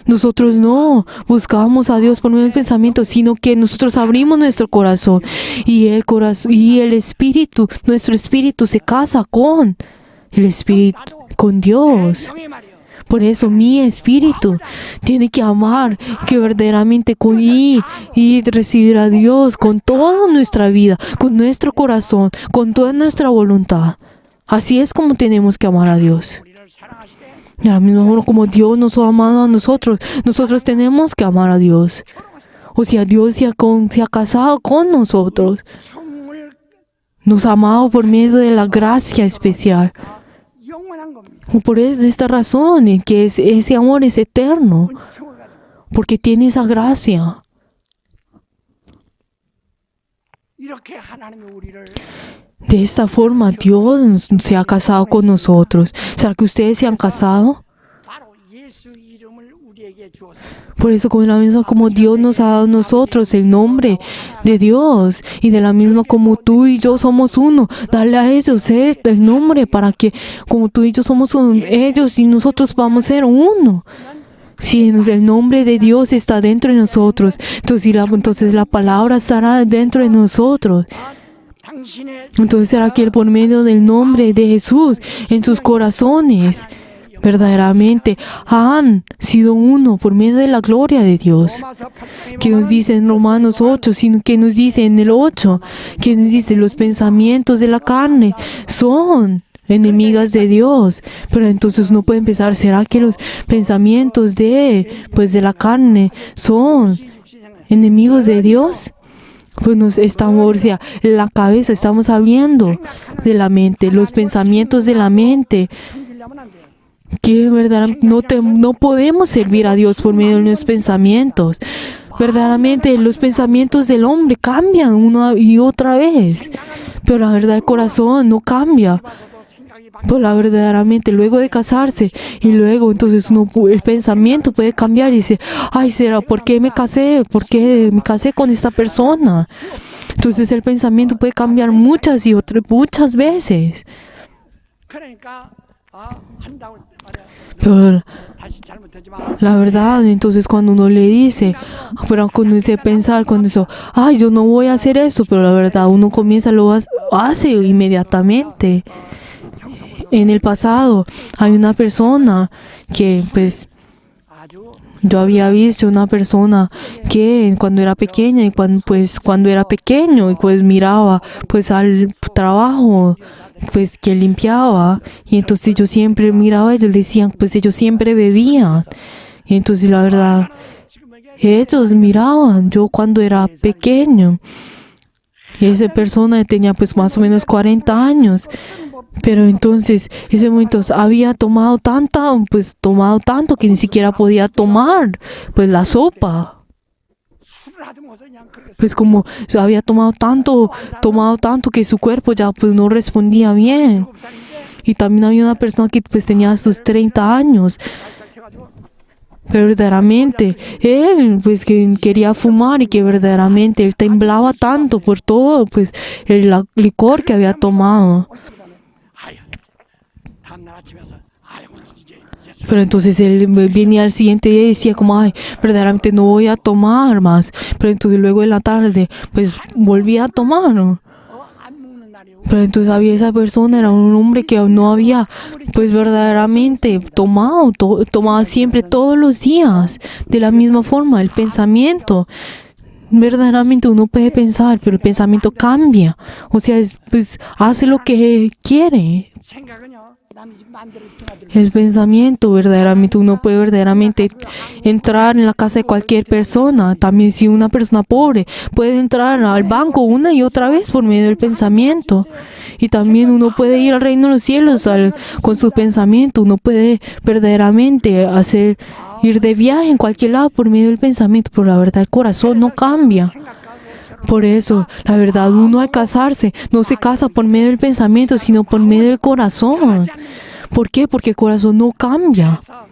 Nosotros no buscamos a Dios por medio del pensamiento, sino que nosotros abrimos nuestro corazón y el espíritu, nuestro espíritu se casa con el espíritu, con Dios. 영의 말이요. Por eso mi espíritu tiene que amar, que verdaderamente y recibir a Dios con toda nuestra vida, con nuestro corazón, con toda nuestra voluntad. Así es como tenemos que amar a Dios. 우리를 사랑하시되 De la misma forma como Dios nos ha amado a nosotros, nosotros tenemos que amar a Dios. O sea, Dios se ha casado con nosotros. 총을 Nos ha amado por medio de la gracia especial. 영원한 겁니다. Por esta razón, que ese amor es eterno, 은총을 가지고 porque tiene esa gracia. 이렇게 하나님이 우리를 De esta forma, Dios se ha casado con nosotros. ¿Será que ustedes se han casado? 바로 예수 이름을 우리에게 주어서 Por eso, con la misma como Dios nos ha dado a nosotros el nombre de Dios, y de la misma como tú y yo somos uno, dale a ellos el nombre para que, como tú y yo somos ellos y nosotros vamos a ser uno. Si el nombre de Dios está dentro de nosotros, entonces la palabra estará dentro de nosotros. 당신의 Entonces será que por medio del nombre de Jesús en sus corazones verdaderamente han sido uno por medio de la gloria de Dios. 로마서 8장에 Que nos dice en Romanos 8, sino que nos dice en el 8, que nos dice los pensamientos de la carne son enemigas de Dios. Pero entonces uno puede empezar, ¿será que los pensamientos de la carne son enemigos de Dios? Pues o sea, la cabeza, estamos hablando de la mente, los pensamientos de la mente, 숨기려면 안 돼요. que verdaderamente no podemos servir a Dios por medio de los pensamientos. Verdaderamente los pensamientos del hombre cambian una y otra vez, pero la verdad el corazón no cambia. Pues verdaderamente luego de casarse y luego entonces el pensamiento puede cambiar y dice, ay, ¿será por qué me casé? ¿Por qué me casé con esta persona? Entonces el pensamiento puede cambiar muchas veces. 그러니까 한다고 말이야. Pero 다시 잘못되지만 la verdad, entonces cuando uno le dice, pero cuando dice pensar, cuando dice, ay, yo no voy a hacer eso, pero la verdad uno lo hace inmediatamente. En el pasado hay una persona que pues 아주 Yo había visto una persona que cuando era pequeña y cuando era pequeño y pues miraba pues al trabajo pues que limpiaba, y entonces yo siempre miraba a ellos, le decían pues ellos siempre bebían, y entonces la verdad ellos miraban yo cuando era pequeño, y esa persona tenía pues más o menos 40 años. Pero entonces, ese momento había tomado tanto que ni siquiera podía tomar, pues la sopa. 술을 하도 먹어서 그냥 그렇게 Pues como se había tomado tanto que su cuerpo ya pues no respondía bien. 7살인데 Y también había una persona que pues tenía sus 30 años. 해가지고 Pero verdaderamente, él pues que quería fumar y que verdaderamente él temblaba tanto por todo pues el licor que había tomado. 올 때보다는 아유 다음날 아침에 와서 아유 오늘 이제 Pero entonces él venía al siguiente día y decía como, ay, verdaderamente no voy a tomar más. Pero entonces luego en la tarde, pues volvía a tomar, ¿no? 안 먹는 날이 오고 Pero entonces había esa persona, era un hombre que no había, pues verdaderamente tomaba siempre todos los días, de la misma forma, el pensamiento. Verdaderamente uno puede pensar, pero el pensamiento cambia. O sea, pues hace lo que quiere. 생각은요 남의 집 마음대로 드나들고 El pensamiento, verdaderamente, uno puede verdaderamente entrar en la casa de cualquier persona. También si una persona pobre puede entrar al banco una y otra vez por medio del pensamiento. Y también uno puede ir al reino de los cielos con su pensamiento. Uno puede verdaderamente ir de viaje en cualquier lado por medio del pensamiento. Pero la verdad, el corazón no cambia. 생각하고 결혼 Por eso, la verdad, uno al casarse no se casa por medio del pensamiento, sino por medio del corazón. ¿Por qué? Porque el corazón no cambia. 해서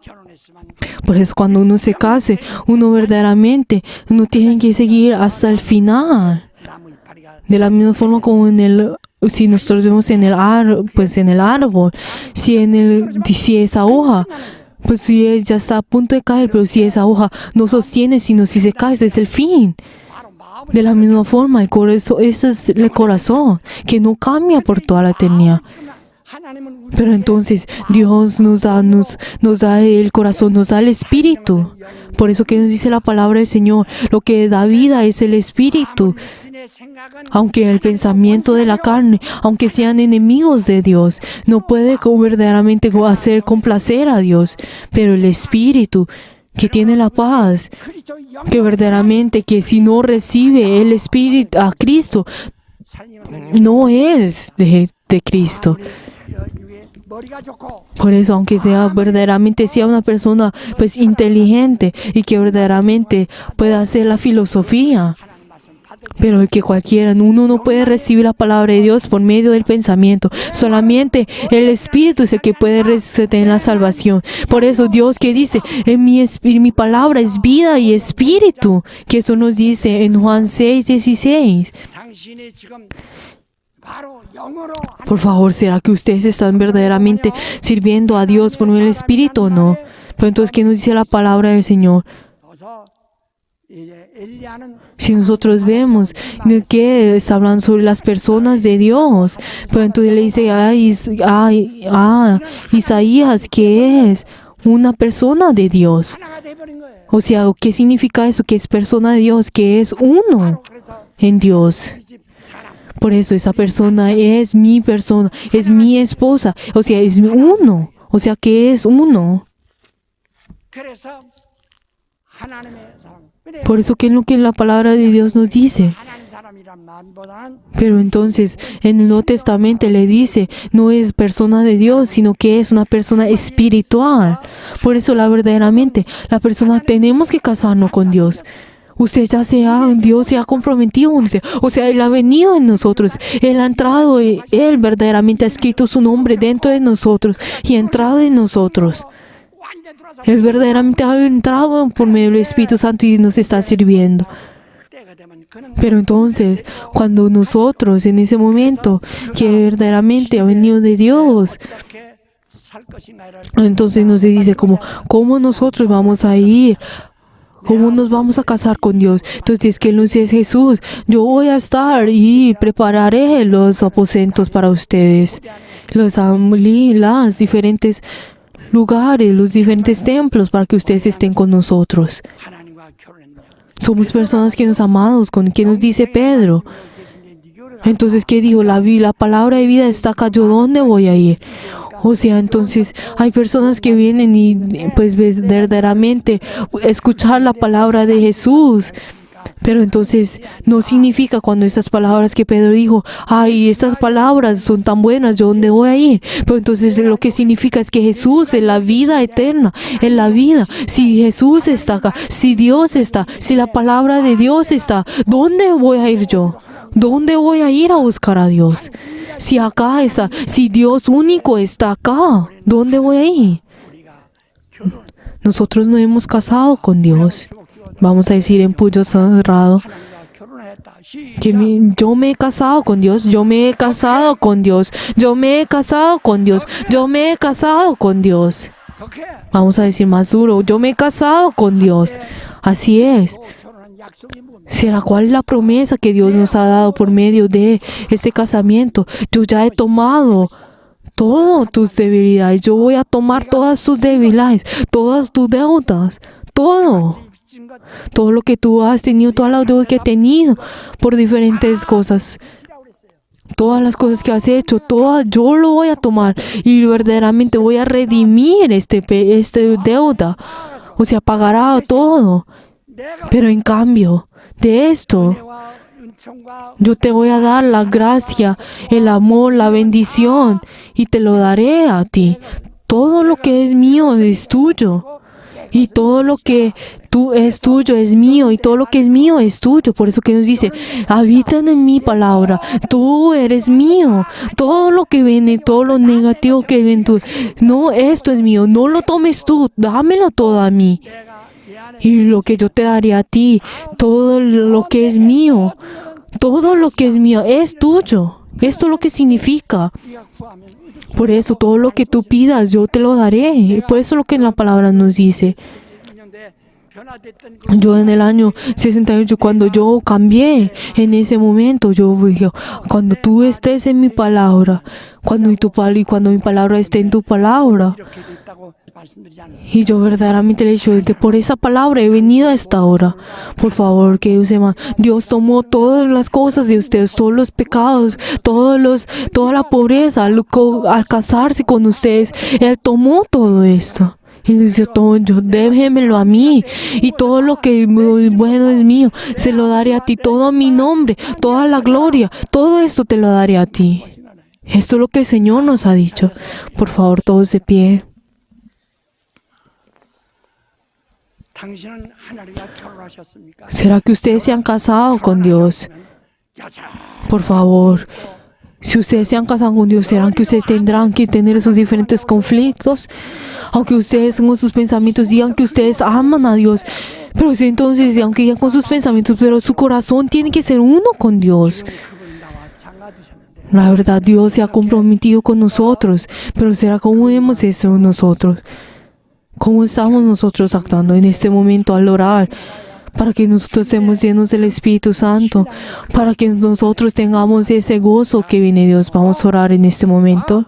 결혼했으면 Por eso cuando uno se case, uno verdaderamente, uno tiene que seguir hasta el final. 나무 이파리가 De la misma forma como si nosotros vemos en el árbol, si esa hoja, pues si ya está a punto de caer, pero si esa hoja no sostiene, sino si se cae, ese es el fin. 바로 마음을 De la misma forma, el corazón, ese es el corazón, que no cambia por toda la eternidad. 하나님은 우리 Pero entonces Dios nos da el corazón, nos da el espíritu. Por eso que nos dice la palabra del Señor, lo que da vida es el espíritu. 육신의 생각은 Aunque el pensamiento de la carne, aunque sean enemigos de Dios, no puede verdaderamente hacer complacer a Dios. Pero el espíritu que tiene la paz, 그리스도 que verdaderamente que si no recibe el espíritu a Cristo, 살림은 no es de Cristo. 이게 머리가 좋고 Por eso, aunque verdaderamente sea una persona pues inteligente y que verdaderamente pueda hacer la filosofía, 하나님 말씀 받을 pero que uno no puede recibir la palabra de Dios por medio del pensamiento. Solamente el Espíritu es el que puede tener la salvación. Por eso Dios que dice, mi palabra es vida y espíritu, que eso nos dice en Juan 6:16. 당신이 지금 바로 영어로 Por favor, ¿será que ustedes están verdaderamente sirviendo a Dios por medio del Espíritu o no? Pero entonces, ¿qué nos dice la palabra del Señor? 어서 이제 엘리야는 Si nosotros vemos que está hablando sobre las personas de Dios, pero entonces le dice a Isaías que es una persona de Dios. 하나가 돼버린 거예요. O sea, ¿qué significa eso? Que es persona de Dios, que es uno 그래서 en Dios. 우리 집 사람 Por eso esa persona, es mi esposa, o sea, es uno, o sea, que es uno. 그래서 하나님의 사람. 근데 Por eso que es lo que la palabra de Dios nos dice. 하나님 사람이란 말보다는 Pero entonces en el Nuevo Testamento le dice, no es persona de Dios, sino que es una persona espiritual. Por eso verdaderamente la persona tenemos que casarnos con Dios. Dios se ha comprometido con usted. O sea, Él ha venido en nosotros. Él ha entrado, Él verdaderamente ha escrito su nombre dentro de nosotros y ha entrado en nosotros. 완전 들어서 Él verdaderamente ha entrado por medio del Espíritu Santo y nos está sirviendo. 때가 되면 그는 Pero entonces, cuando nosotros, en ese momento, que verdaderamente ha venido de Dios, 어떻게 살 것인가를 entonces nos dice ¿cómo nosotros vamos a ir? ¿Cómo nos vamos a casar con Dios? Entonces que Él nos dice, Jesús, yo voy a estar y prepararé los aposentos para ustedes, las diferentes lugares, los diferentes templos para que ustedes estén con nosotros. 하나님과 결혼했느냐? Somos personas que nos amamos, con quien nos dice Pedro. Entonces, ¿qué dijo? La palabra de vida está acá, ¿yo dónde voy a ir? O sea, entonces hay personas que vienen y pues verdaderamente escuchar la palabra de Jesús. Pero entonces no significa cuando estas palabras que Pedro dijo, ay, estas palabras son tan buenas, ¿yo dónde voy a ir? Pero entonces lo que significa es que Jesús es la vida eterna, es la vida. Si Jesús está acá, si Dios está, si la palabra de Dios está, ¿dónde voy a ir yo? ¿Dónde voy a ir a buscar a Dios? Si acá está, si Dios único está acá, ¿dónde voy a ir? Nosotros no hemos casado con Dios. Vamos a decir en puño cerrado 하나님과 결혼했다. que yo me he casado con Dios, yo me he casado con Dios, yo me he casado con Dios, yo me he casado con Dios. 그렇게 Vamos a decir más duro, yo me he casado con Dios. Así es. 결혼한 약속이 뭡니까? ¿Será cuál es la promesa que Dios nos ha dado por medio de este casamiento? Yo ya he tomado todas tus debilidades. Yo voy a tomar todas tus debilidades, todas tus deudas, todo. 빚진 것 Todo lo que tú has tenido, todas las deudas que he tenido por diferentes cosas. 이라고 그랬어요. Todas las cosas que has hecho, todas yo lo voy a tomar y verdaderamente voy a redimir este deuda. O sea, pagará todo. 내가 Pero en cambio de esto, 은혜와 은총과 yo te voy a dar la gracia, el amor, la bendición y te lo daré a ti. Todo lo que es mío es tuyo. Y todo lo que tú es tuyo es mío y todo lo que es mío es tuyo. Por eso que nos dice, habitan en mi palabra, tú eres mío. Todo lo que viene, todo lo negativo que viene tú, no, esto es mío, no lo tomes tú, dámelo todo a mí. 내가 내 안에 Y lo que yo te daré a ti, todo lo que es mío, todo lo que es mío es tuyo. Esto es lo que significa. 네가 구하면 Por eso todo lo que tú pidas, yo te lo daré. Por eso es lo que la palabra nos dice. 6년대 변화됐던 그 Yo en el año 68, cuando yo cambié, en ese momento, yo dije, cuando tú estés en mi palabra, cuando mi palabra esté en tu palabra, 이렇게 됐다고 말씀드리지 않아요. y yo verdaderamente le he dicho, por esa palabra he venido a esta hora. Por favor, que Dios tomó todas las cosas de ustedes, todos los pecados, toda la pobreza, al casarse con ustedes. Él tomó todo esto. Y dice, todo, déjemelo a mí. Y todo lo que muy bueno es mío, se lo daré a ti. Todo mi nombre, toda la gloria, todo esto te lo daré a ti. Esto es lo que el Señor nos ha dicho. Por favor, todos de pie. 당신은 하나님과 결혼하셨습니까? ¿Será que ustedes se han casado con Dios? 여자 Por favor. Si ustedes se han casado con Dios, ¿será que ustedes tendrán que tener esos diferentes conflictos? Aunque ustedes con sus pensamientos digan que ustedes aman a Dios. Pero si entonces, aunque digan con sus pensamientos, pero su corazón tiene que ser uno con Dios. 그분이 나와 장가드셨는데 La verdad, Dios se ha comprometido con nosotros. Pero ¿será cómo hemos hecho nosotros? ¿Cómo estamos nosotros actuando en este momento al orar? Para que nosotros estemos llenos del Espíritu Santo, para que nosotros tengamos ese gozo que viene de Dios. Vamos a orar en este momento.